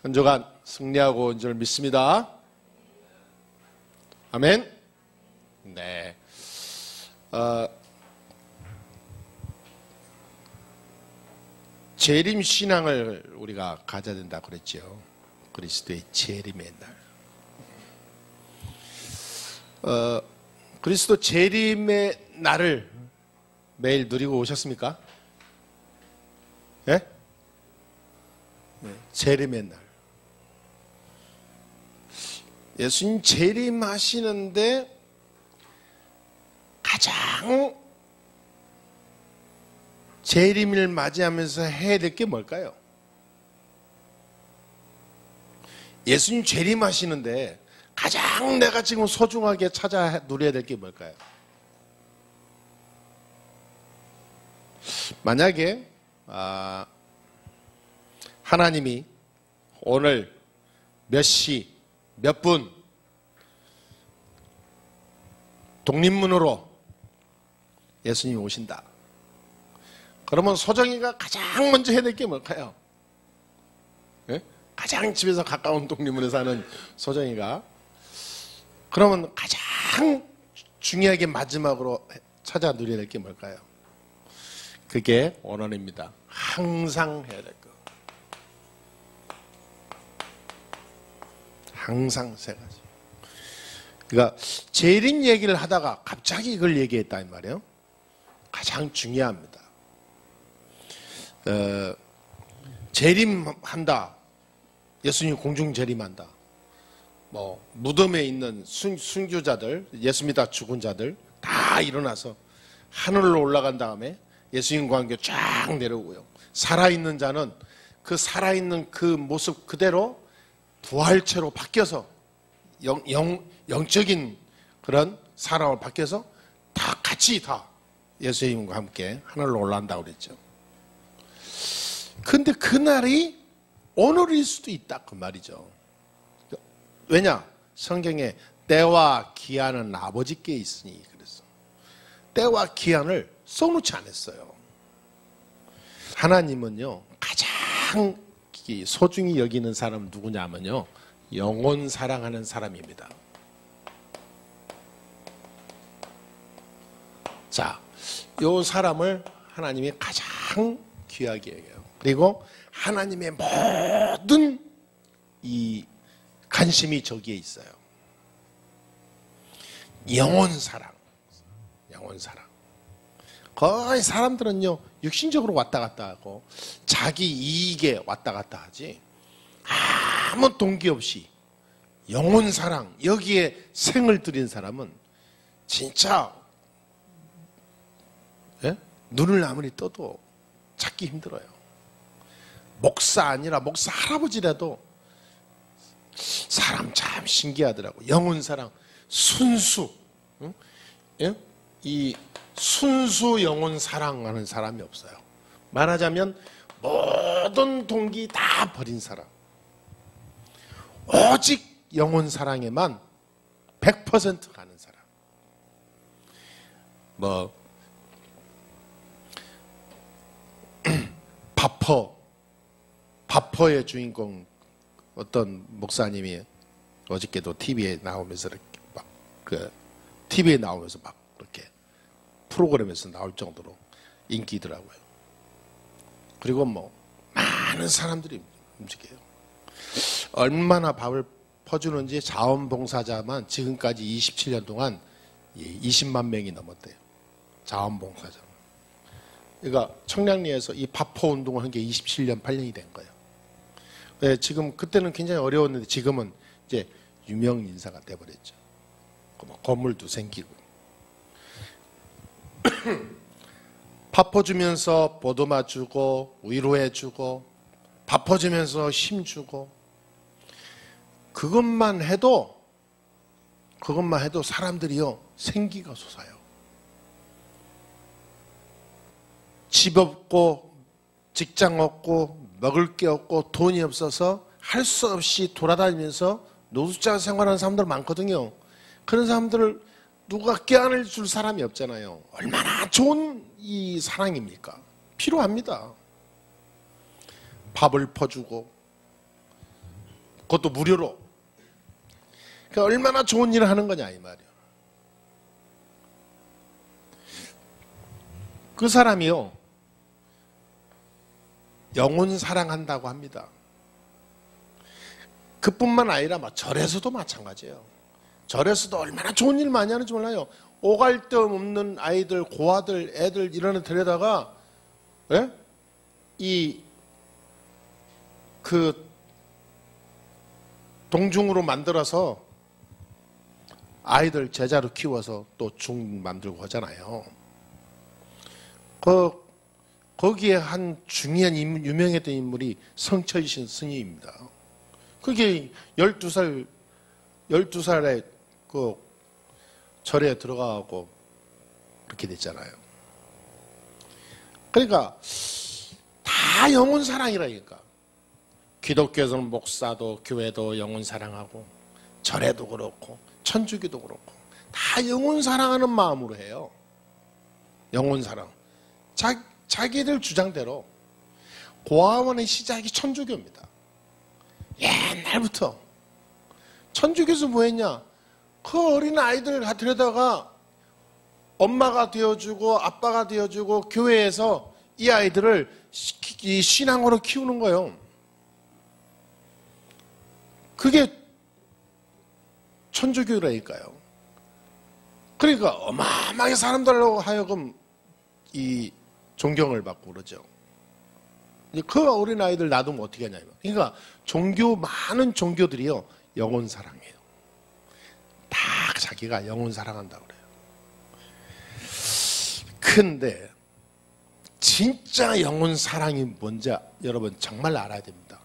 한 주간 승리하고 온 줄 믿습니다. 아멘. 네. 재림 신앙을 우리가 가져야 된다고 그랬죠. 그리스도의 재림의 날. 그리스도 재림의 날을 매일 누리고 오셨습니까? 예? 네, 재림의 날. 예수님 재림하시는데 가장 재림을 맞이하면서 해야 될 게 뭘까요? 예수님 재림하시는데 가장 내가 지금 소중하게 찾아 누려야 될 게 뭘까요? 만약에 하나님이 오늘 몇 시, 몇 분 독립문으로 예수님이 오신다. 그러면 소정이가 가장 먼저 해야 될 게 뭘까요? 예? 가장 집에서 가까운 독립문에 사는 소정이가 그러면 가장 중요하게 마지막으로 찾아 누려야 될 게 뭘까요? 그게 원언입니다. 항상 해야 될 거. 항상 세 가지. 그러니까 재림 얘기를 하다가 갑자기 이걸 얘기했다 이 말이에요. 가장 중요합니다. 재림한다. 예수님 공중 재림한다. 뭐 무덤에 있는 순교자들, 예수 믿다 죽은 자들 다 일어나서 하늘로 올라간 다음에 예수님과 함께 쫙 내려오고요. 살아있는 자는 그 살아있는 그 모습 그대로 부활체로 바뀌어서 영적인 그런 사람을 바뀌어서 다 같이 다 예수님과 함께 하늘로 올라간다고 그랬죠. 근데 그날이 오늘일 수도 있다 그 말이죠. 왜냐? 성경에 때와 기한은 아버지께 있으니 그랬어. 때와 기한을 써놓지 않았어요. 하나님은요 가장 소중히 여기는 사람은 누구냐면요 영혼 사랑하는 사람입니다. 자, 이 사람을 하나님이 가장 귀하게 여겨요. 그리고 하나님의 모든 이 관심이 저기에 있어요. 영혼 사랑. 영혼 사랑. 거의 사람들은요 육신적으로 왔다 갔다 하고 자기 이익에 왔다 갔다 하지 아무 동기 없이 영혼 사랑 여기에 생을 들인 사람은 진짜 눈을 아무리 떠도 찾기 힘들어요. 목사 아니라 목사 할아버지라도 사람 참 신기하더라고. 영혼 사랑 순수 이 순수 영혼 사랑하는 사람이 없어요. 말하자면 모든 동기 다 버린 사람. 오직 영혼 사랑에만 100% 가는 사람. 뭐 바퍼의 주인공 어떤 목사님이 어저께도 TV에 나오면서 이렇게 막 TV에 나오면서 막 이렇게 프로그램에서 나올 정도로 인기더라고요. 그리고 뭐 많은 사람들이 움직여요. 얼마나 밥을 퍼주는지 자원봉사자만 지금까지 27년 동안 20만 명이 넘었대요. 자원봉사자. 그러니까 청량리에서 이 바포 운동을 한 게 27년, 8년이 된 거예요. 네, 지금 그때는 굉장히 어려웠는데 지금은 이제 유명 인사가 돼버렸죠. 건물도 생기고. 밥 퍼주면서 보도마 주고 위로해 주고 밥 퍼주면서 힘 주고 그것만 해도 사람들이요 생기가 솟아요. 집 없고 직장 없고 먹을 게 없고 돈이 없어서 할 수 없이 돌아다니면서 노숙자 생활하는 사람들 많거든요. 그런 사람들을 누가 껴안을 줄 사람이 없잖아요. 얼마나 좋은 이 사랑입니까? 필요합니다. 밥을 퍼주고 그것도 무료로. 그러니까 얼마나 좋은 일을 하는 거냐 이 말이에요. 그 사람이요, 영혼 사랑한다고 합니다. 그뿐만 아니라 절에서도 마찬가지예요. 절에서도 얼마나 좋은 일 많이 하는지 몰라요. 오갈 데 없는 아이들, 고아들, 애들 이런 애 데려다가 그 동중으로 만들어서 아이들 제자로 키워서 또 중 만들고 하잖아요. 거기에 한 중요한 유명했던 인물이 성철신 스님입니다. 그게 12살에 그 절에 들어가고 그렇게 됐잖아요. 그러니까 다 영혼 사랑이라니까. 기독교에서는 목사도 교회도 영혼 사랑하고 절에도 그렇고 천주교도 그렇고 다 영혼 사랑하는 마음으로 해요. 영혼 사랑. 자기들 주장대로 고아원의 시작이 천주교입니다. 옛날부터. 천주교에서 뭐 했냐? 그 어린 아이들 데려다가 엄마가 되어주고 아빠가 되어주고 교회에서 이 아이들을 신앙으로 키우는 거예요. 그게 천주교라니까요. 그러니까 어마어마하게 사람들로 하여금 이 존경을 받고 그러죠. 그 어린아이들 놔두면 어떻게 하냐. 그러니까 많은 종교들이요, 영혼 사랑해요. 다 자기가 영혼 사랑한다고 그래요. 근데 진짜 영혼 사랑이 뭔지 여러분 정말 알아야 됩니다.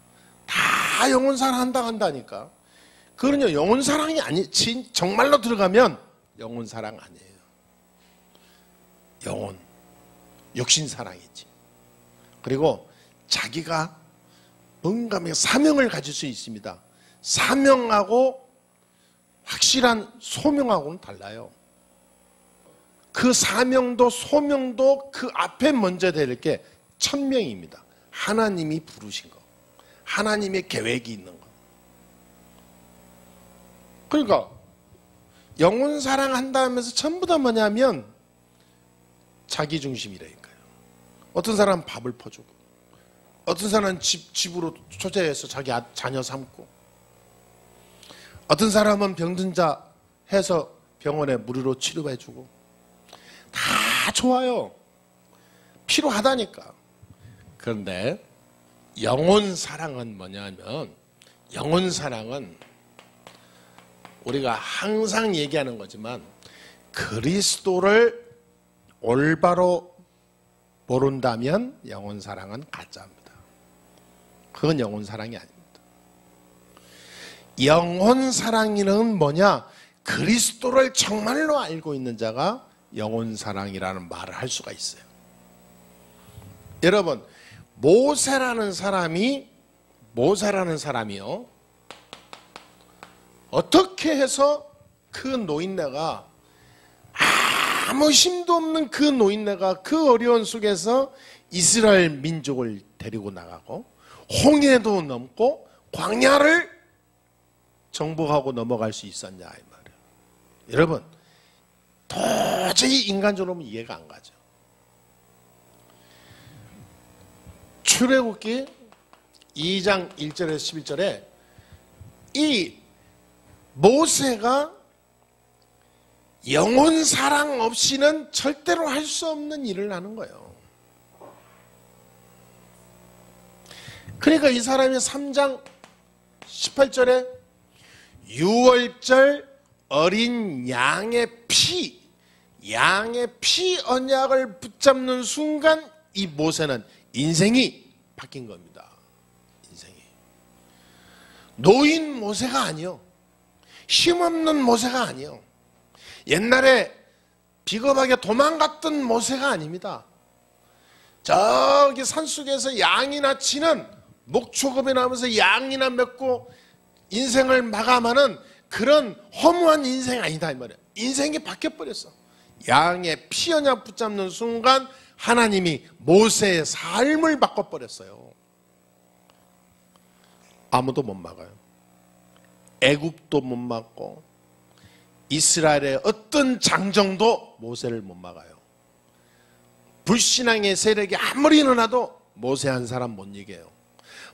다 영혼 사랑한다니까. 그러냐, 영혼 사랑이 정말로 들어가면 영혼 사랑 아니에요. 영혼, 육신 사랑이지. 그리고 자기가 뭔가 사명을 가질 수 있습니다. 사명하고 확실한 소명하고는 달라요. 그 사명도 소명도 그 앞에 먼저 될 게 천명입니다. 하나님이 부르신 거, 하나님의 계획이 있는 거. 그러니까 영혼 사랑한다 하면서 전부 다 뭐냐면 자기 중심이라니까요. 어떤 사람은 밥을 퍼주고, 어떤 사람은 집으로 초대해서 자기 자녀 삼고, 어떤 사람은 병든 자 해서 병원에 무료로 치료해주고, 다 좋아요. 필요하다니까. 그런데 영혼 사랑은 뭐냐면, 영혼 사랑은 우리가 항상 얘기하는 거지만 그리스도를 올바로 모른다면 영혼 사랑은 가짜입니다. 그건 영혼 사랑이 아닙니다. 영혼 사랑이는 뭐냐? 그리스도를 정말로 알고 있는 자가 영혼 사랑이라는 말을 할 수가 있어요. 여러분, 모세라는 사람이요, 어떻게 해서 그 노인네가, 아무 힘도 없는 그 노인네가 그 어려운 속에서 이스라엘 민족을 데리고 나가고 홍해도 넘고 광야를 정복하고 넘어갈 수 있었냐 이 말이에요. 여러분, 도저히 인간적으로 이해가 안 가죠. 출애굽기 2장 1절에서 11절에 이 모세가 영혼 사랑 없이는 절대로 할 수 없는 일을 하는 거예요. 그러니까 이 사람이 3장 18절에 유월절 어린 양의 피 언약을 붙잡는 순간 이 모세는 인생이 바뀐 겁니다. 인생이. 노인 모세가 아니요, 힘없는 모세가 아니요, 옛날에 비겁하게 도망갔던 모세가 아닙니다. 저기 산속에서 양이나 치는, 목축업에 나오면서 양이나 맺고 인생을 마감하는 그런 허무한 인생 아니다 이 말이에요. 인생이 바뀌어버렸어. 양의 피 언약 붙잡는 순간 하나님이 모세의 삶을 바꿔버렸어요. 아무도 못 막아요. 애굽도 못 막고 이스라엘의 어떤 장정도 모세를 못 막아요. 불신앙의 세력이 아무리 일어나도 모세 한 사람 못 이겨요.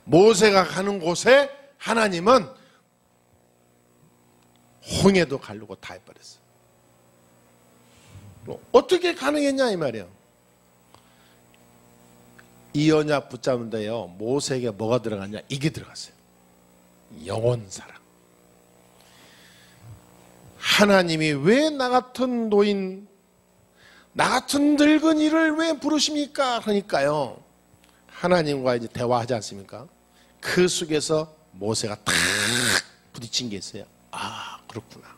모세가 가는 곳에 하나님은 홍해도 가르고 다 해버렸어요. 어떻게 가능했냐 이 말이에요. 이 언약 붙잡는데요, 모세에게 뭐가 들어갔냐? 이게 들어갔어요. 영혼사랑. 하나님이 왜 나 같은 노인, 나 같은 늙은이를 왜 부르십니까? 그러니까요, 하나님과 이제 대화하지 않습니까? 그 속에서 모세가 탁 부딪힌 게 있어요. 아, 그렇구나.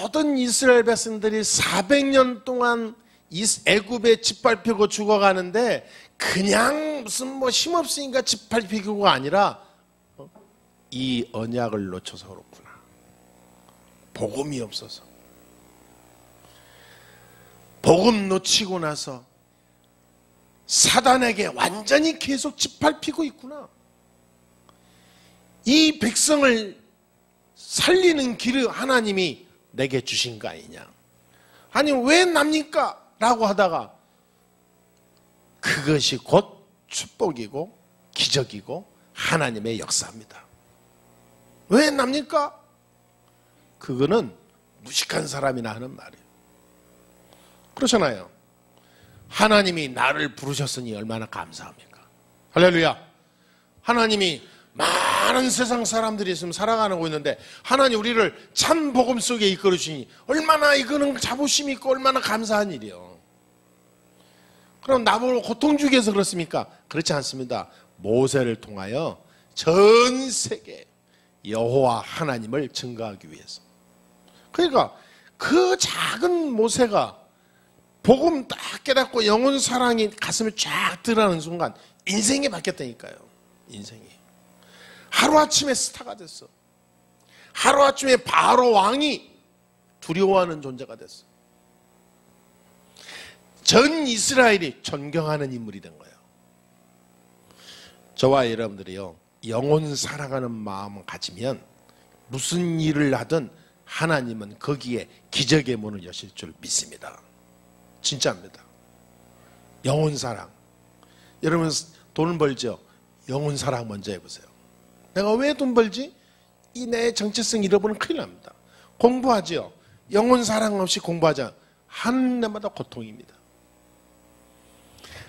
모든 이스라엘 백성들이 400년 동안 애굽에 짓밟히고 죽어가는데 그냥 무슨 힘없으니까 짓밟히고가 아니라 이 언약을 놓쳐서 그렇구나. 복음이 없어서. 복음 놓치고 나서 사단에게 완전히 계속 짓밟히고 있구나. 이 백성을 살리는 길을 하나님이 내게 주신 거 아니냐. 아니 왜 납니까? 라고 하다가 그것이 곧 축복이고 기적이고 하나님의 역사입니다. 왜 납니까? 그거는 무식한 사람이나 하는 말이에요. 그렇잖아요. 하나님이 나를 부르셨으니 얼마나 감사합니까? 할렐루야. 하나님이 많은 세상 사람들이 있으면 살아가고 있는데 하나님 우리를 참 복음 속에 이끌어 주시니 얼마나 이거는 자부심이 있고 얼마나 감사한 일이에요. 그럼 나보고 고통 주기 위해서 그렇습니까? 그렇지 않습니다. 모세를 통하여 전 세계 여호와 하나님을 증거하기 위해서. 그러니까 그 작은 모세가 복음 딱 깨닫고 영혼 사랑이 가슴에 쫙 들어가는 순간 인생이 바뀌었다니까요. 인생이 하루아침에 스타가 됐어. 하루아침에 바로 왕이 두려워하는 존재가 됐어. 전 이스라엘이 존경하는 인물이 된 거예요. 저와 여러분들이요, 영혼 사랑하는 마음을 가지면 무슨 일을 하든 하나님은 거기에 기적의 문을 여실 줄 믿습니다. 진짜입니다. 영혼 사랑. 여러분 돈을 벌죠? 영혼 사랑 먼저 해보세요. 내가 왜 돈 벌지? 이 내 정체성 잃어버리면 큰일 납니다. 공부하죠? 영혼 사랑 없이 공부하자. 하는 날마다 고통입니다.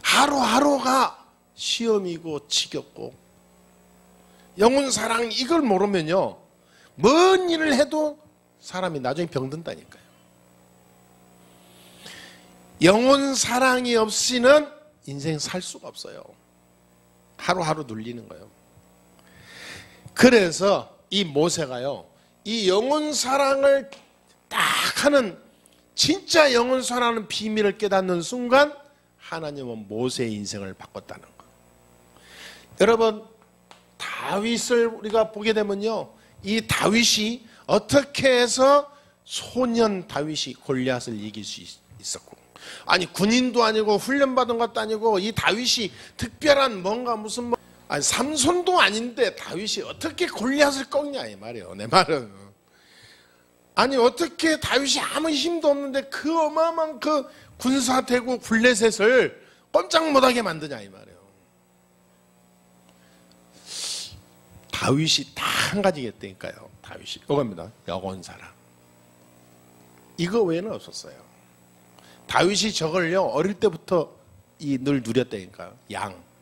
하루하루가 시험이고 지겹고 영혼 사랑 이걸 모르면요 뭔 일을 해도 사람이 나중에 병든다니까요. 영혼 사랑이 없이는 인생 살 수가 없어요. 하루하루 눌리는 거예요. 그래서 이 모세가요 이 영혼 사랑을 딱 하는 진짜 영혼 사랑하는 비밀을 깨닫는 순간 하나님은 모세의 인생을 바꿨다는 거. 여러분 다윗을 우리가 보게 되면요 이 다윗이 어떻게 해서 소년 다윗이 골리앗을 이길 수 있었고, 아니 군인도 아니고 훈련받은 것도 아니고 이 다윗이 특별한 뭔가 무슨 아니 삼손도 아닌데 다윗이 어떻게 골리앗을 꺾냐 이 말이에요. 내 말은 아니 어떻게 다윗이 아무 힘도 없는데 그 어마어마한 그 군사대국 블레셋을 꼼짝 못하게 만드냐 이 말이에요. 다윗이 다 한 가지가 있다니까요. 다윗이 이겁니다. 영혼 사랑. 이거 외에는 없었어요. 다윗이 저걸요 어릴 때부터 늘 누렸다니까요.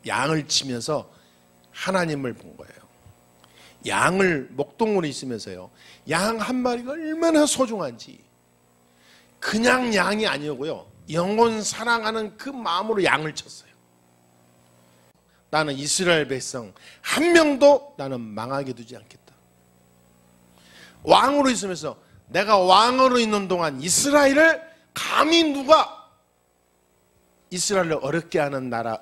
양을 치면서 하나님을 본 거예요. 양을 목동으로 있으면서요 양 한 마리가 얼마나 소중한지, 그냥 양이 아니고요 영혼 사랑하는 그 마음으로 양을 쳤어요. 나는 이스라엘 백성 한 명도 나는 망하게 두지 않겠다. 왕으로 있으면서 내가 왕으로 있는 동안 이스라엘을 감히 누가 이스라엘을 어렵게 하는 나라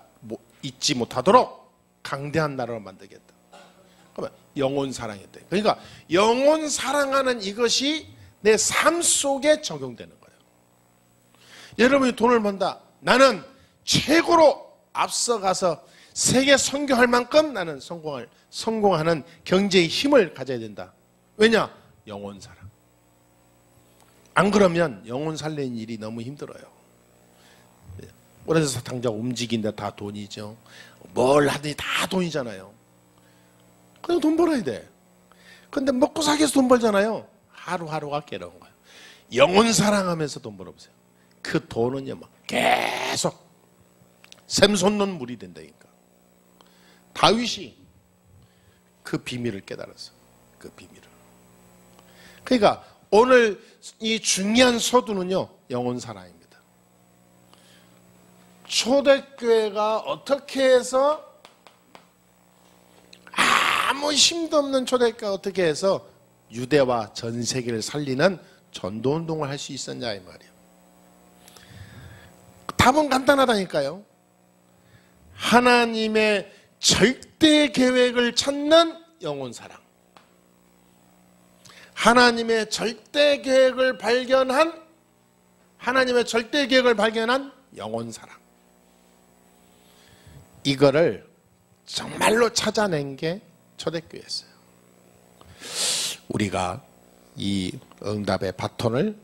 잊지 못하도록 강대한 나라로 만들겠다. 그러면 영혼 사랑했대. 그러니까 영혼 사랑하는 이것이 내 삶 속에 적용되는 거예요. 여러분이 돈을 번다. 나는 최고로 앞서가서 세계 선교할 만큼 나는 성공하는 경제의 힘을 가져야 된다. 왜냐? 영혼 사랑. 안 그러면 영혼 살리는 일이 너무 힘들어요. 그래서 당장 움직인다 다 돈이죠. 뭘 하든지 다 돈이잖아요. 그냥 돈 벌어야 돼. 근데 먹고 살기 위해서 돈 벌잖아요. 하루하루가 괴로운 거예요. 영혼 사랑하면서 돈 벌어보세요. 그 돈은요, 막 계속 샘솟는 물이 된다니까. 다윗이 그 비밀을 깨달았어. 그 비밀을. 그러니까 오늘 이 중요한 서두는요, 영혼 사랑입니다. 초대교회가 어떻게 해서 아무 힘도 없는 초대교회가 어떻게 해서 유대와 전 세계를 살리는 전도운동을 할 수 있었냐 이 말이에요. 답은 간단하다니까요. 하나님의 절대 계획을 찾는 영혼 사랑. 하나님의 절대 계획을 발견한 영혼 사랑. 이거를 정말로 찾아낸 게 초대교회였어요. 우리가 이 응답의 바톤을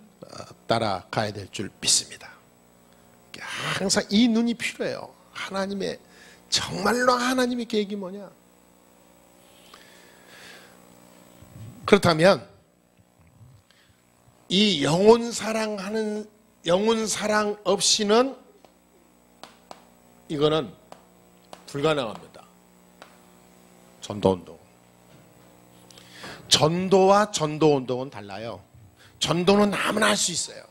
따라가야 될 줄 믿습니다. 항상 이 눈이 필요해요. 정말로 하나님의 계획이 뭐냐? 그렇다면 이 영혼 사랑 없이는 이거는 불가능합니다. 전도운동. 전도와 전도운동은 달라요. 전도는 아무나 할 수 있어요.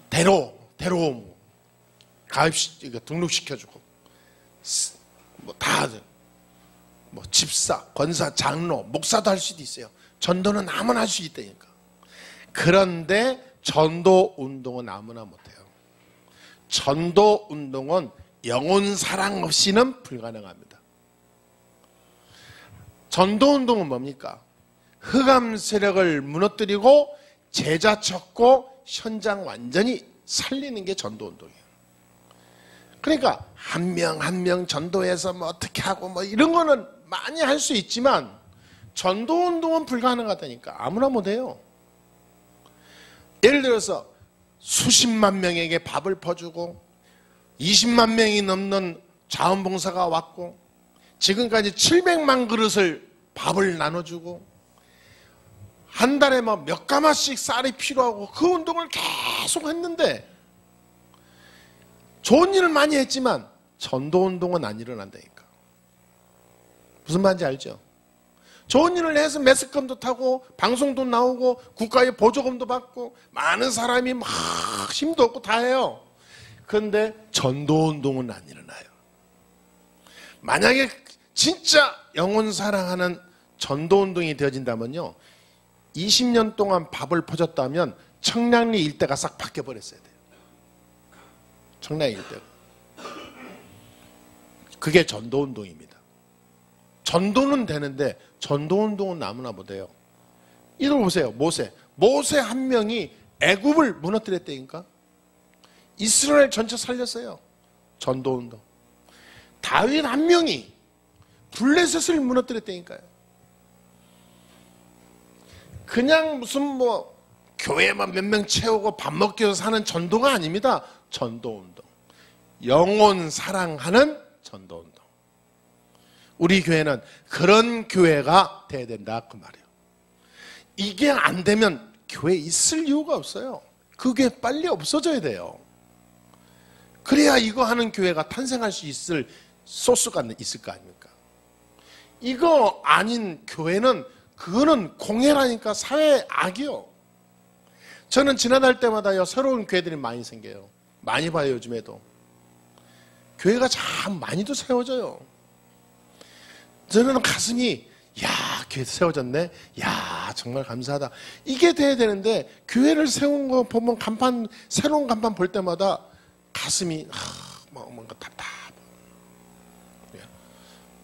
대로 등록시켜주고 집사, 권사, 장로, 목사도 할 수도 있어요. 전도는 아무나 할 수 있다니까. 그런데 전도운동은 아무나 못해요. 전도운동은 영혼 사랑 없이는 불가능합니다. 전도운동은 뭡니까? 흑암 세력을 무너뜨리고 제자 찾고 현장 완전히 살리는 게 전도운동이에요. 그러니까 한 명 한 명 전도해서 어떻게 하고 이런 거는 많이 할 수 있지만 전도운동은 불가능하다니까. 아무나 못해요. 예를 들어서 수십만 명에게 밥을 퍼주고 20만 명이 넘는 자원봉사가 왔고 지금까지 700만 그릇을 밥을 나눠주고 한 달에 몇 가마씩 쌀이 필요하고 그 운동을 계속 했는데 좋은 일을 많이 했지만 전도운동은 안 일어난다니까. 무슨 말인지 알죠? 좋은 일을 해서 매스컴도 타고 방송도 나오고 국가의 보조금도 받고 많은 사람이 막 힘도 없고 다 해요. 그런데 전도운동은 안 일어나요. 만약에 진짜 영혼 사랑하는 전도운동이 되어진다면요, 20년 동안 밥을 퍼줬다면 청량리 일대가 싹 바뀌어버렸어야 돼요. 청량리 일대가. 그게 전도운동입니다. 전도는 되는데 전도운동은 아무나 못해요. 이걸 보세요. 모세 한 명이 애굽을 무너뜨렸다니까. 이스라엘 전체 살렸어요. 전도운동. 다윗 한 명이 블레셋을 무너뜨렸다니까요. 그냥 무슨 교회만 몇 명 채우고 밥 먹기 위해서 사는 전도가 아닙니다. 전도운동. 영혼 사랑하는 전도운동. 우리 교회는 그런 교회가 돼야 된다 그 말이에요. 이게 안 되면 교회에 있을 이유가 없어요. 그게 빨리 없어져야 돼요. 그래야 이거 하는 교회가 탄생할 수 있을 소스가 있을 거 아닙니까? 이거 아닌 교회는 그거는 공해라니까. 사회 악이요. 저는 지나갈 때마다요 새로운 교회들이 많이 생겨요. 많이 봐요. 요즘에도 교회가 참 많이도 세워져요. 저는 가슴이 교회 세워졌네. 정말 감사하다. 이게 돼야 되는데 교회를 세운 거 보면 새로운 간판 볼 때마다 가슴이 뭔가 답답.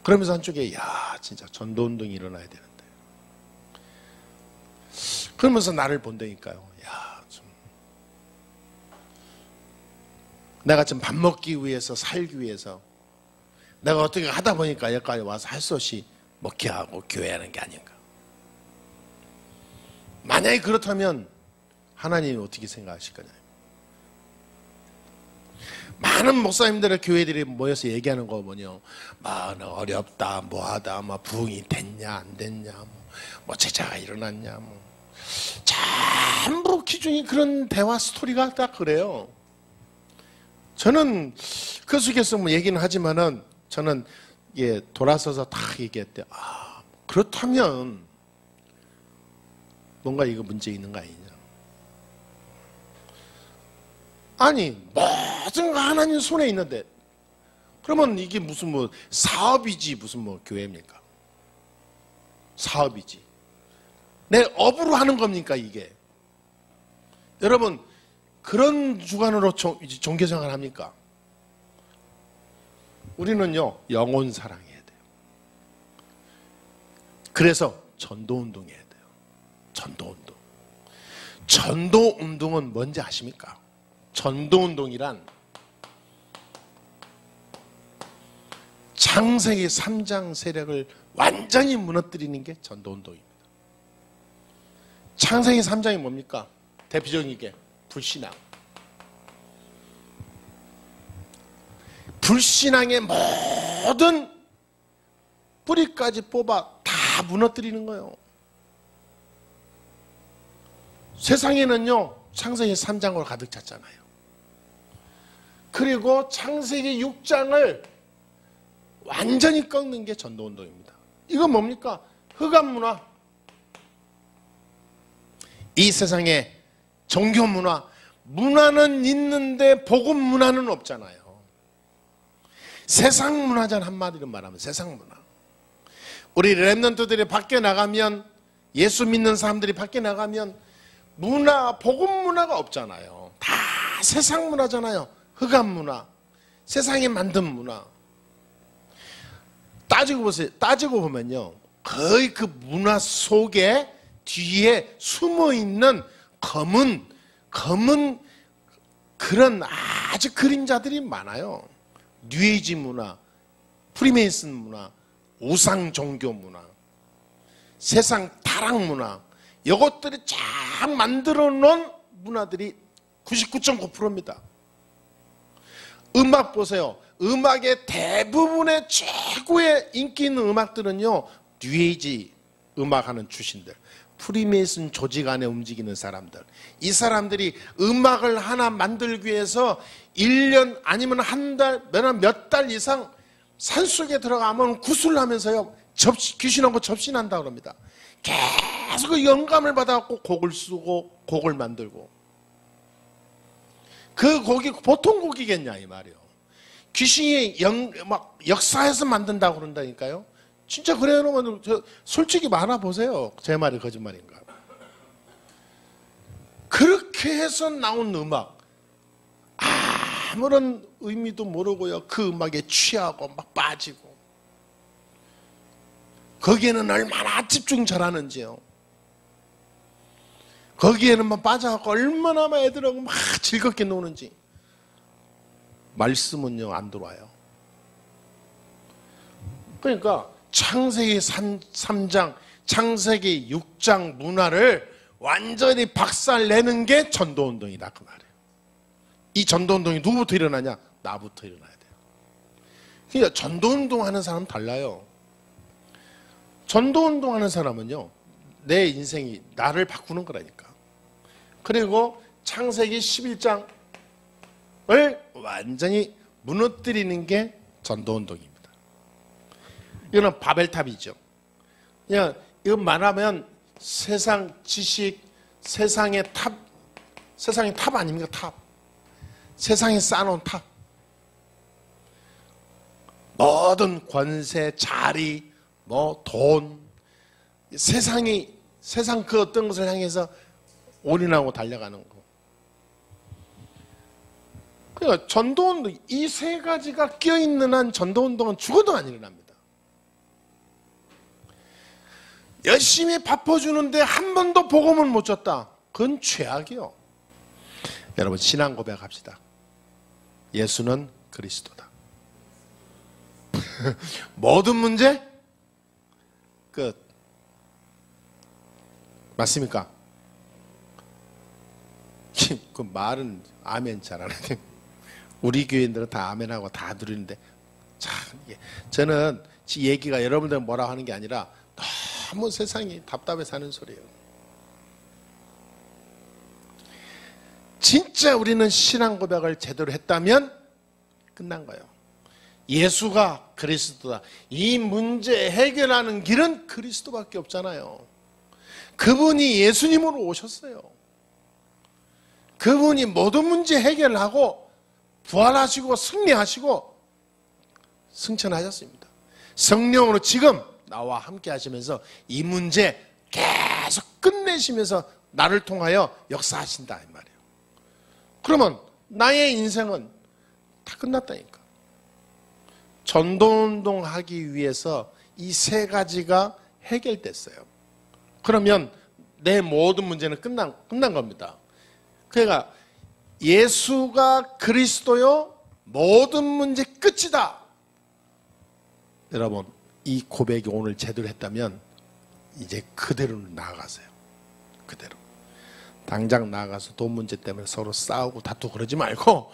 그러면서 한쪽에 진짜 전도운동이 일어나야 되는데. 그러면서 나를 본다니까요. 내가 지금 밥 먹기 위해서, 살기 위해서 내가 어떻게 하다 보니까 여기까지 와서 할 수 없이 목회하고 교회하는 게 아닌가. 만약에 그렇다면 하나님이 어떻게 생각하실 거냐. 많은 목사님들의 교회들이 모여서 얘기하는 거 뭐냐, 어렵다, 뭐하다, 부흥이 됐냐 안 됐냐, 뭐 제자가 일어났냐, 전부 기준이 그런 대화 스토리가 딱 그래요. 저는 그 속에서 얘기는 하지만은 저는 돌아서서 딱 얘기했대. 그렇다면 뭔가 이거 문제 있는 거 아니냐. 아니, 모든 거 하나님 손에 있는데 그러면 이게 무슨 사업이지 무슨 교회입니까? 사업이지. 내 업으로 하는 겁니까 이게? 여러분 그런 주관으로 종교생활 합니까? 우리는요 영혼 사랑해야 돼요. 그래서 전도운동 해야 돼요. 전도운동. 전도운동은 뭔지 아십니까? 전도운동이란 창세기 3장 세력을 완전히 무너뜨리는 게 전도운동입니다. 창세기 3장이 뭡니까? 대표적인 게 불신앙. 불신앙의 모든 뿌리까지 뽑아 다 무너뜨리는 거예요. 세상에는요 창세기 3장으로 가득 찼잖아요. 그리고 창세기 6장을 완전히 꺾는 게 전도운동입니다. 이건 뭡니까? 흑암문화. 이 세상에 종교문화, 문화는 있는데 복음문화는 없잖아요. 세상문화잖아. 한마디로 말하면 세상문화. 우리 렘넌트들이 밖에 나가면, 예수 믿는 사람들이 밖에 나가면 문화, 복음문화가 없잖아요. 다 세상문화잖아요. 흑암문화, 세상에 만든 문화. 따지고 보세요. 따지고 보면요 거의 그 문화 속에 뒤에 숨어있는 검은 그런 아주 그림자들이 많아요. 뉴에이지 문화, 프리메이슨 문화, 우상 종교 문화, 세상 타락 문화, 이것들이 쫙 만들어 놓은 문화들이 99.9%입니다. 음악 보세요. 음악의 대부분의 최고의 인기 있는 음악들은요 뉴에이지 음악하는 출신들, 프리메이슨 조직 안에 움직이는 사람들, 이 사람들이 음악을 하나 만들기 위해서 1년 아니면 한 달, 몇 달 이상 산속에 들어가면 구슬하면서요 귀신하고 접신한다 그럽니다. 계속 그 영감을 받아갖고 곡을 쓰고 곡을 만들고, 그 곡이 보통 곡이겠냐 이 말이에요. 귀신이 막 역사에서 만든다고 그런다니까요. 진짜 그래요. 여러분 솔직히 말아보세요. 제 말이 거짓말인가. 그렇게 해서 나온 음악 아무런 의미도 모르고요 그 음악에 취하고 막 빠지고, 거기에는 얼마나 집중 잘하는지요. 거기에는 막 빠져갖고 얼마나 막 애들하고 막 즐겁게 노는지. 말씀은요 안 들어와요. 그러니까 창세기 3장, 창세기 6장 문화를 완전히 박살내는 게 전도운동이다 그 말이에요. 이 전도운동이 누구부터 일어나냐? 나부터 일어나야 돼요. 그러니까 전도운동 하는 사람은 달라요. 전도운동 하는 사람은요 내 인생이 나를 바꾸는 거라니까. 그리고 창세기 11장을 완전히 무너뜨리는 게 전도운동입니다. 이거는 바벨탑이죠. 그냥 이거 말하면 세상 지식, 세상의 탑, 세상의 탑 아닙니까? 탑. 세상에 쌓아놓은 탑. 모든 권세, 자리, 돈, 세상 그 어떤 것을 향해서 올인하고 달려가는 거. 그러니까 전도운동, 이 세 가지가 껴있는 한 전도운동은 죽어도 안 일어납니다. 열심히 바꿔주는데 한 번도 복음을 못 줬다. 그건 최악이요. 여러분 신앙 고백합시다. 예수는 그리스도다. 모든 문제 끝. 맞습니까? 그 말은 아멘 잘하는데 우리 교인들은 다 아멘하고 다 누리는데 참 저는 이 얘기가 여러분들 뭐라고 하는 게 아니라 너무 세상이 답답해 사는 소리예요. 진짜 우리는 신앙 고백을 제대로 했다면 끝난 거예요. 예수가 그리스도다. 이 문제 해결하는 길은 그리스도밖에 없잖아요. 그분이 예수님으로 오셨어요. 그분이 모든 문제 해결하고 부활하시고 승리하시고 승천하셨습니다. 성령으로 지금 나와 함께 하시면서 이 문제 계속 끝내시면서 나를 통하여 역사하신다 이 말이에요. 그러면 나의 인생은 다 끝났다니까. 전도운동 하기 위해서 이 세 가지가 해결됐어요. 그러면 내 모든 문제는 끝난 겁니다. 그러니까 예수가 그리스도요, 모든 문제 끝이다. 여러분, 이 고백이 오늘 제대로 했다면 이제 그대로 나아가세요. 그대로. 당장 나아가서 돈 문제 때문에 서로 싸우고 다투고 그러지 말고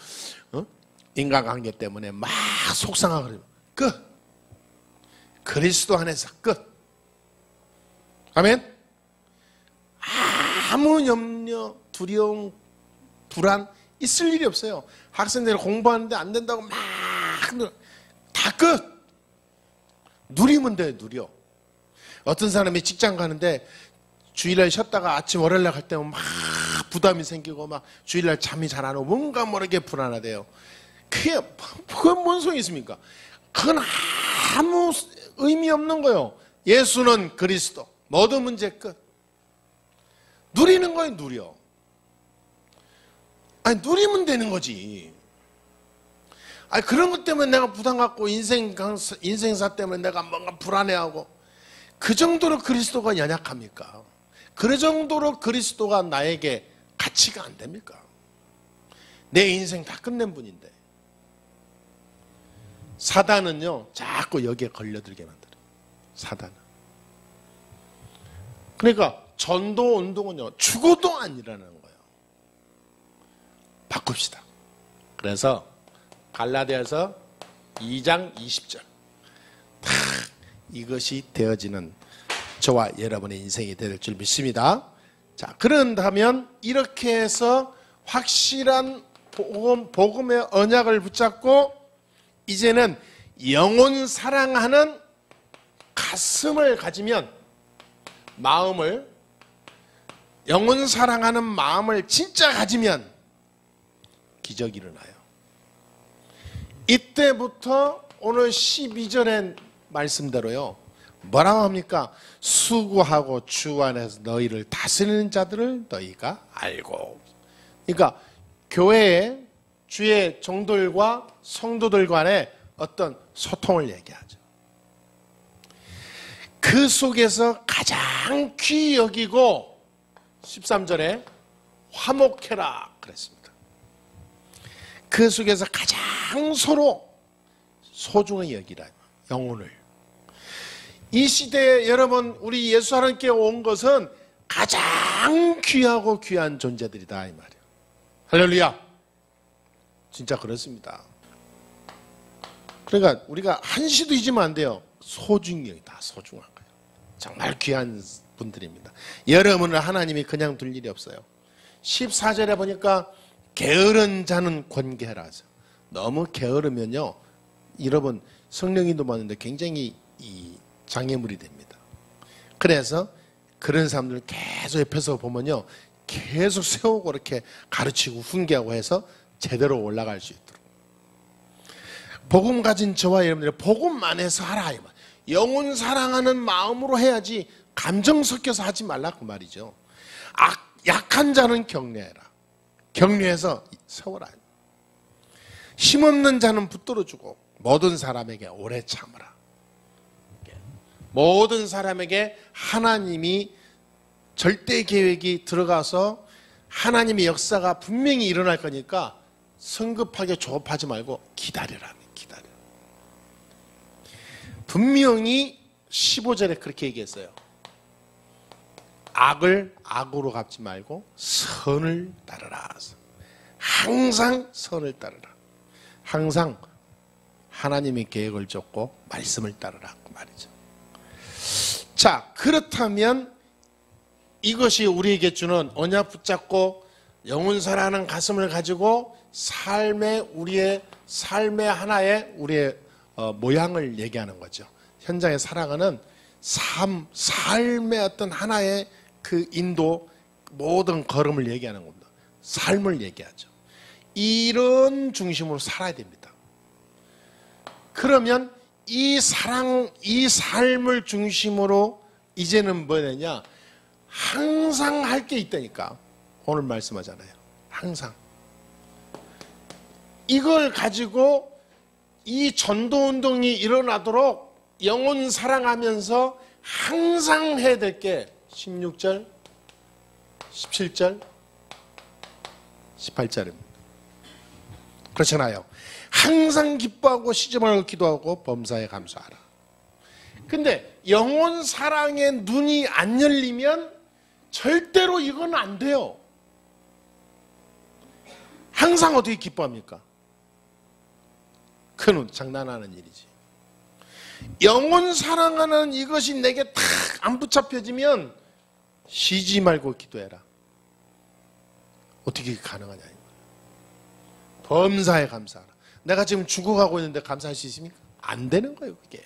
인간관계 때문에 막 속상하고 그러면 끝. 그리스도 안에서 끝. 아멘. 아무 염려, 두려움, 불안 있을 일이 없어요. 학생들이 공부하는데 안 된다고 막 다 끝. 누리면 돼. 누려. 어떤 사람이 직장 가는데 주일날 쉬었다가 아침 월요일날 갈 때면 막 부담이 생기고 막 주일날 잠이 잘 안 오고 뭔가 모르게 불안하대요. 그건 뭔 소용이 있습니까? 그건 아무 의미 없는 거예요. 예수는 그리스도. 모든 문제 끝. 누리는 거예요. 누려. 아니 누리면 되는 거지. 아니 그런 것 때문에 내가 부담 갖고 인생사 때문에 내가 뭔가 불안해하고 그 정도로 그리스도가 연약합니까? 그 정도로 그리스도가 나에게 가치가 안 됩니까? 내 인생 다 끝낸 분인데. 사단은요 자꾸 여기에 걸려들게 만들어요. 사단은. 그러니까 전도운동은요 죽어도 안 일어나는 거예요. 바꿉시다. 그래서 갈라디아서 2장 20절 다 이것이 되어지는 저와 여러분의 인생이 될 줄 믿습니다. 자, 그런다면 이렇게 해서 확실한 복음의 언약을 붙잡고 이제는 영혼 사랑하는 가슴을 가지면 영혼 사랑하는 마음을 진짜 가지면 기적이 일어나요. 이때부터 오늘 12절의 말씀대로요. 뭐라고 합니까? 수고하고 주 안에서 너희를 다스리는 자들을 너희가 알고. 그러니까 교회에 주의 종들과 성도들 간의 어떤 소통을 얘기하죠. 그 속에서 가장 귀히 여기고 13절에 화목해라 그랬습니다. 그 속에서 가장 서로 소중히 여기라. 영혼을. 이 시대에 여러분 우리 예수 하나님께 온 것은 가장 귀하고 귀한 존재들이다 이 말이에요. 할렐루야. 진짜 그렇습니다. 그러니까 우리가 한시도 잊으면 안 돼요. 소중히 다 소중한 거예요. 정말 귀한 분들입니다. 여러분을 하나님이 그냥 둘 일이 없어요. 14절에 보니까 게으른 자는 권계하라 하죠. 너무 게으르면요 여러분 성령님도 많은데 굉장히 장애물이 됩니다. 그래서 그런 사람들을 계속 옆에서 보면요 계속 세우고 이렇게 가르치고 훈계하고 해서 제대로 올라갈 수 있도록. 복음 가진 저와 여러분들이 복음만 해서 하라. 영혼 사랑하는 마음으로 해야지 감정 섞여서 하지 말라고 말이죠. 약한 자는 격려해라. 격려해서 세워라. 힘없는 자는 붙들어주고 모든 사람에게 오래 참으라. 모든 사람에게 하나님이 절대 계획이 들어가서 하나님의 역사가 분명히 일어날 거니까 성급하게 조급하지 말고 기다려라. 기다려. 분명히 15절에 그렇게 얘기했어요. 악을 악으로 갚지 말고 선을 따르라. 항상 선을 따르라. 항상 하나님의 계획을 쫓고 말씀을 따르라 그 말이죠. 자, 그렇다면 이것이 우리에게 주는 언약 붙잡고 영혼 사랑하는 가슴을 가지고 우리의 삶의 하나의 우리의 모양을 얘기하는 거죠. 현장에 살아가는 삶의 어떤 하나의 그 인도, 모든 걸음을 얘기하는 겁니다. 삶을 얘기하죠. 이런 중심으로 살아야 됩니다. 그러면 이 삶을 중심으로 이제는 뭐 되냐? 항상 할 게 있다니까. 오늘 말씀하잖아요. 항상. 이걸 가지고 이 전도운동이 일어나도록 영혼 사랑하면서 항상 해야 될 게 16절, 17절, 18절입니다. 그렇잖아요. 항상 기뻐하고 쉬지 말고 기도하고 범사에 감사하라. 근데 영혼 사랑의 눈이 안 열리면 절대로 이건 안 돼요. 항상 어떻게 기뻐합니까? 그는 장난하는 일이지. 영혼 사랑하는 이것이 내게 탁 안 붙잡혀지면 쉬지 말고 기도해라. 어떻게 가능하냐. 범사에 감사하라. 내가 지금 죽어가고 있는데 감사할 수 있습니까? 안 되는 거예요, 그게.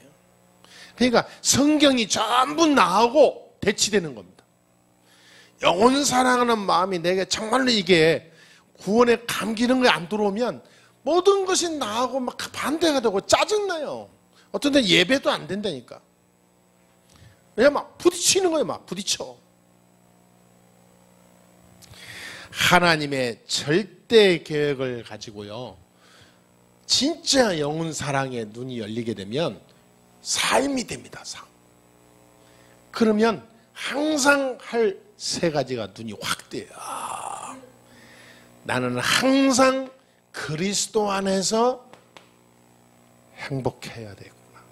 그러니까 성경이 전부 나하고 대치되는 겁니다. 영혼 사랑하는 마음이 내게 정말로 이게 구원에 감기는 거에 안 들어오면 모든 것이 나하고 막 반대가 되고 짜증나요. 어떤 데는 예배도 안 된다니까. 왜냐면 막 부딪히는 거예요, 막 부딪혀. 하나님의 절대 계획을 가지고요, 진짜 영혼 사랑의 눈이 열리게 되면 삶이 됩니다. 삶. 그러면 항상 할 세 가지가 눈이 확 떼요. 나는 항상 그리스도 안에서 행복해야 되구나.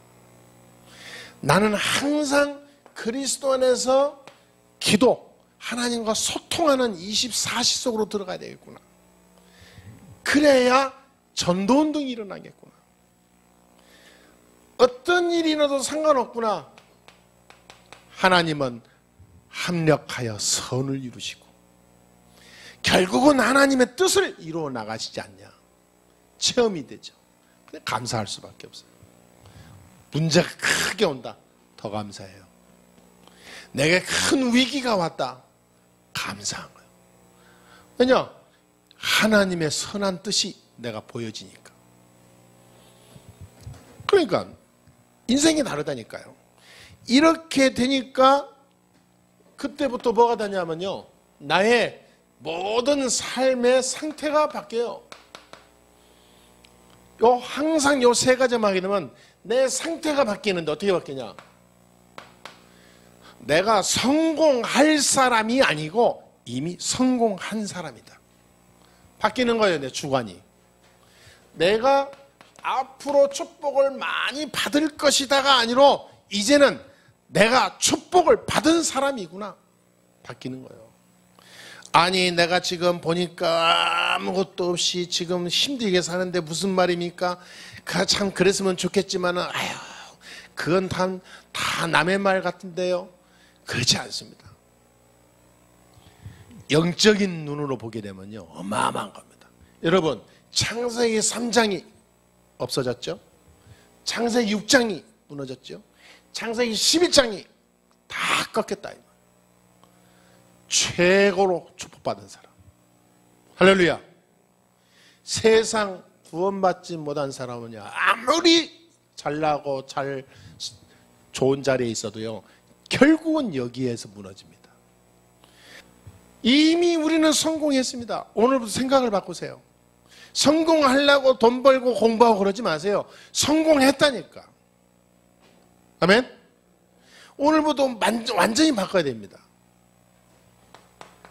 나는 항상 그리스도 안에서 기도, 하나님과 소통하는 24시 속으로 들어가야 되겠구나. 그래야 전도운동이 일어나겠구나. 어떤 일이 나도 상관없구나. 하나님은 합력하여 선을 이루시고 결국은 하나님의 뜻을 이루어 나가시지 않냐. 체험이 되죠. 근데 감사할 수밖에 없어요. 문제가 크게 온다. 더 감사해요. 내게 큰 위기가 왔다. 감사한 거예요. 왜냐? 하나님의 선한 뜻이 내가 보여지니까. 그러니까 인생이 다르다니까요. 이렇게 되니까 그때부터 뭐가 되냐면요, 나의 모든 삶의 상태가 바뀌어요. 항상 요 세 가지만 하게 되면 내 상태가 바뀌는데 어떻게 바뀌냐? 내가 성공할 사람이 아니고 이미 성공한 사람이다. 바뀌는 거예요, 내 주관이. 내가 앞으로 축복을 많이 받을 것이다가 아니라 이제는 내가 축복을 받은 사람이구나. 바뀌는 거예요. 아니, 내가 지금 보니까 아무것도 없이 지금 힘들게 사는데 무슨 말입니까? 참 그랬으면 좋겠지만 아휴, 그건 다 남의 말 같은데요. 그렇지 않습니다. 영적인 눈으로 보게 되면요, 어마어마한 겁니다. 여러분, 창세기 3장이 없어졌죠? 창세기 6장이 무너졌죠? 창세기 11장이 다 꺾였다. 최고로 축복받은 사람. 할렐루야. 세상 구원받지 못한 사람은요, 아무리 잘나고 좋은 자리에 있어도요, 결국은 여기에서 무너집니다. 이미 우리는 성공했습니다. 오늘부터 생각을 바꾸세요. 성공하려고 돈 벌고 공부하고 그러지 마세요. 성공했다니까. 아멘? 오늘부터 완전히 바꿔야 됩니다.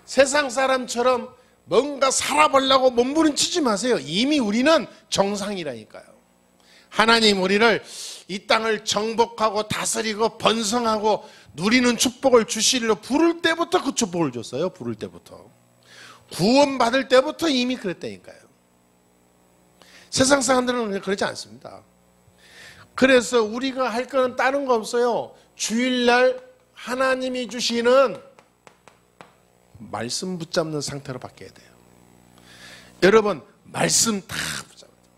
세상 사람처럼 뭔가 살아보려고 몸부림치지 마세요. 이미 우리는 정상이라니까요. 하나님 우리를 이 땅을 정복하고 다스리고 번성하고 누리는 축복을 주시려 부를 때부터 그 축복을 줬어요. 부를 때부터. 구원받을 때부터 이미 그랬다니까요. 세상 사람들은 그러지 않습니다. 그래서 우리가 할 거는 다른 거 없어요. 주일날 하나님이 주시는 말씀 붙잡는 상태로 바뀌어야 돼요. 여러분 말씀 다 붙잡아야 돼요.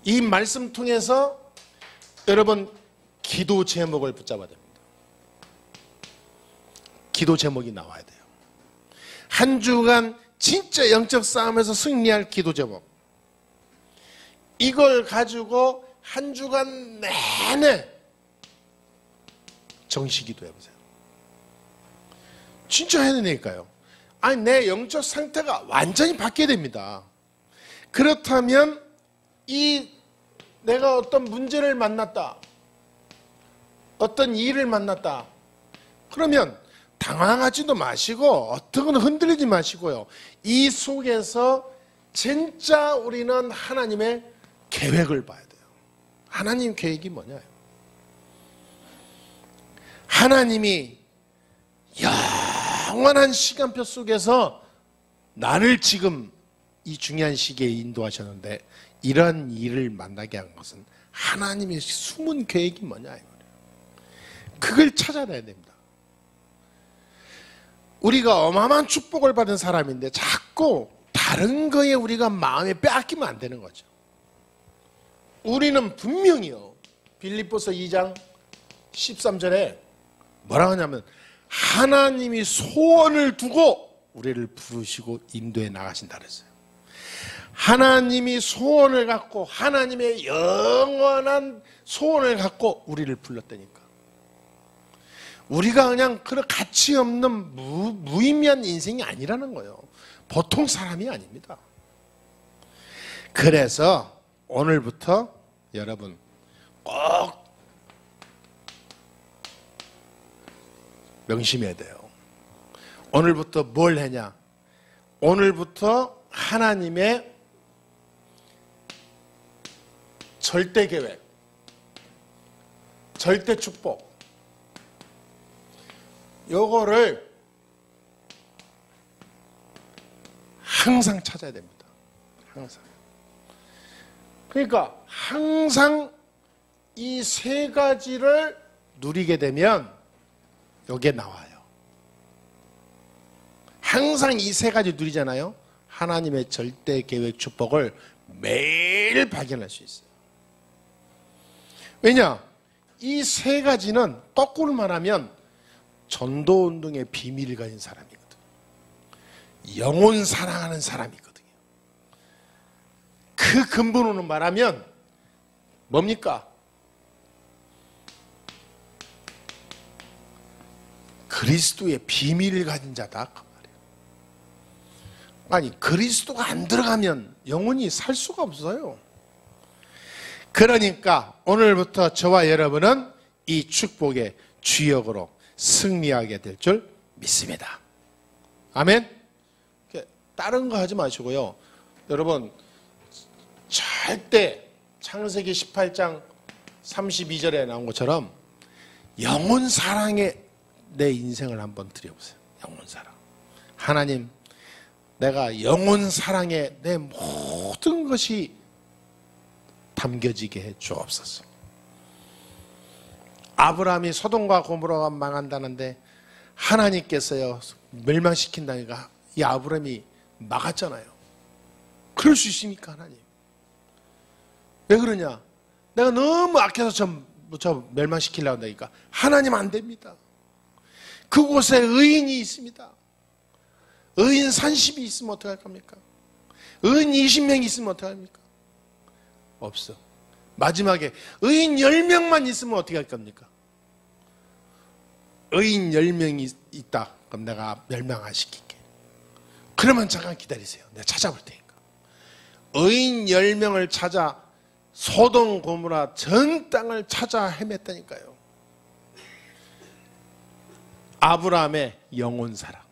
이 말씀 통해서 여러분 기도 제목을 붙잡아야 됩니다. 기도 제목이 나와야 돼요. 한 주간 진짜 영적 싸움에서 승리할 기도 제목, 이걸 가지고 한 주간 내내 정시기도 해보세요. 진짜 해야 되니까요. 아니 내 영적 상태가 완전히 바뀌어야 됩니다. 그렇다면 내가 어떤 문제를 만났다, 어떤 일을 만났다, 그러면 당황하지도 마시고 어떤 건 흔들리지 마시고요. 이 속에서 진짜 우리는 하나님의 계획을 봐야 돼요. 하나님 계획이 뭐냐요? 하나님이 영원한 시간표 속에서 나를 지금 이 중요한 시기에 인도하셨는데 이런 일을 만나게 한 것은 하나님의 숨은 계획이 뭐냐 이거예요. 그걸 찾아내야 됩니다. 우리가 어마어마한 축복을 받은 사람인데 자꾸 다른 거에 우리가 마음에 빼앗기면 안 되는 거죠. 우리는 분명히요, 빌립보서 2장 13절에 뭐라고 하냐면 하나님이 소원을 두고 우리를 부르시고 인도해 나가신다 그랬어요. 하나님이 소원을 갖고 하나님의 영원한 소원을 갖고 우리를 불렀다니까. 우리가 그냥 그런 가치 없는 무의미한 인생이 아니라는 거예요. 보통 사람이 아닙니다. 그래서 오늘부터 여러분 꼭 명심해야 돼요. 오늘부터 뭘 하냐? 오늘부터 하나님의 절대 계획, 절대 축복, 요거를 항상 찾아야 됩니다. 항상. 그러니까 항상 이 세 가지를 누리게 되면 요게 나와요. 항상 이 세 가지 누리잖아요. 하나님의 절대 계획 축복을 매일 발견할 수 있어요. 왜냐? 이 세 가지는 거꾸로 말하면 전도운동의 비밀을 가진 사람이거든요. 영혼 사랑하는 사람이거든요. 그 근본으로 말하면 뭡니까? 그리스도의 비밀을 가진 자다 그 말이에요. 아니 그리스도가 안 들어가면 영혼이 살 수가 없어요. 그러니까 오늘부터 저와 여러분은 이 축복의 주역으로 승리하게 될 줄 믿습니다. 아멘. 다른 거 하지 마시고요. 여러분 절대 창세기 18장 32절에 나온 것처럼 영혼 사랑에 내 인생을 한번 드려보세요. 영혼 사랑. 하나님, 내가 영혼 사랑에 내 모든 것이 담겨지게 해 주옵소서. 아브라함이 소돔과 고모라가 망한다는데 하나님께서요 멸망시킨다니까 이 아브라함이 막았잖아요. 그럴 수 있습니까 하나님? 왜 그러냐? 내가 너무 악해서 저 멸망시키려고 한다니까 하나님 안 됩니다. 그곳에 의인이 있습니다. 의인 30이 있으면 어떡할 겁니까? 의인 20명이 있으면 어떡합니까? 없어. 마지막에 의인 10명만 있으면 어떻게 할 겁니까? 의인 10명이 있다. 그럼 내가 멸망 안 시킬게. 그러면 잠깐 기다리세요. 내가 찾아볼 테니까. 의인 10명을 찾아 소돔 고모라 전 땅을 찾아 헤맸다니까요. 아브라함의 영혼 사랑.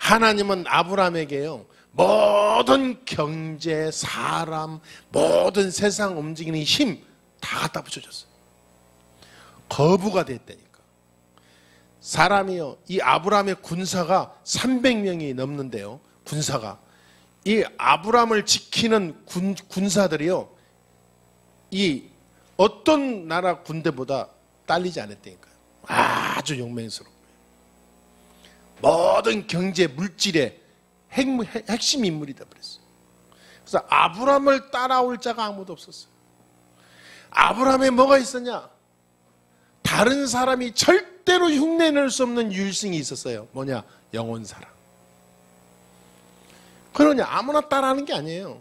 하나님은 아브라함에게요, 모든 경제, 사람, 모든 세상 움직이는 힘 다 갖다 붙여줬어요. 거부가 됐다니까. 사람이요, 이 아브라함의 군사가 300명이 넘는데요, 군사가. 이 아브라함을 지키는 군사들이요, 이 어떤 나라 군대보다 딸리지 않았다니까요. 아주 용맹스럽고요. 모든 경제, 물질의 핵심 인물이 되어버렸어요. 그래서 아브라함을 따라올 자가 아무도 없었어요. 아브라함에 뭐가 있었냐? 다른 사람이 절대로 흉내낼 수 없는 유일성이 있었어요. 뭐냐? 영혼사랑. 그러냐? 아무나 따라하는 게 아니에요.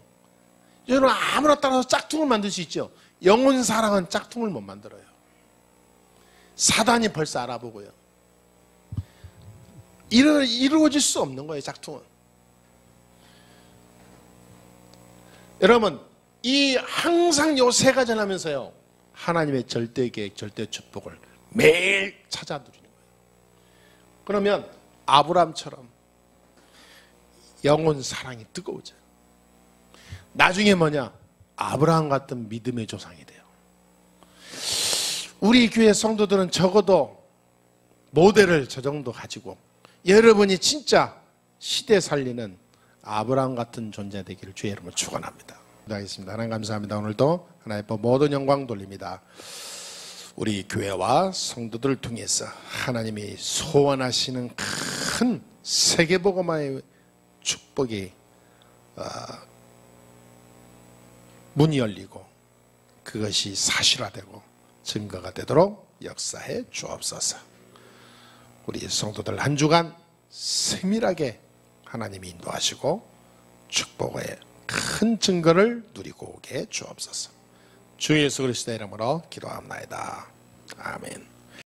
여러분, 아무나 따라서 짝퉁을 만들 수 있죠. 영혼사랑은 짝퉁을 못 만들어요. 사단이 벌써 알아보고요. 이루어질 수 없는 거예요, 짝퉁은. 여러분, 이 항상 요 세 가지 하면서요, 하나님의 절대 계획, 절대 축복을 매일 찾아 누리는 거예요. 그러면 아브라함처럼 영혼 사랑이 뜨거워져요. 나중에 뭐냐? 아브라함 같은 믿음의 조상이 돼요. 우리 교회 성도들은 적어도 모델을 저 정도 가지고 여러분이 진짜 시대 살리는 아브라함 같은 존재 되기를 주의 이름으로 축원합니다. 기도하겠습니다. 하나님 감사합니다. 오늘도 하나님 모든 영광 돌립니다. 우리 교회와 성도들을 통해서 하나님이 소원하시는 큰 세계복음화의 축복이 문이 열리고 그것이 사실화되고 증거가 되도록 역사해 주옵소서. 우리 성도들 한 주간 세밀하게 하나님이 인도하시고 축복의 큰 증거를 누리고 오게 주옵소서. 주 예수 그리스도의 이름으로 기도합나이다. 아멘.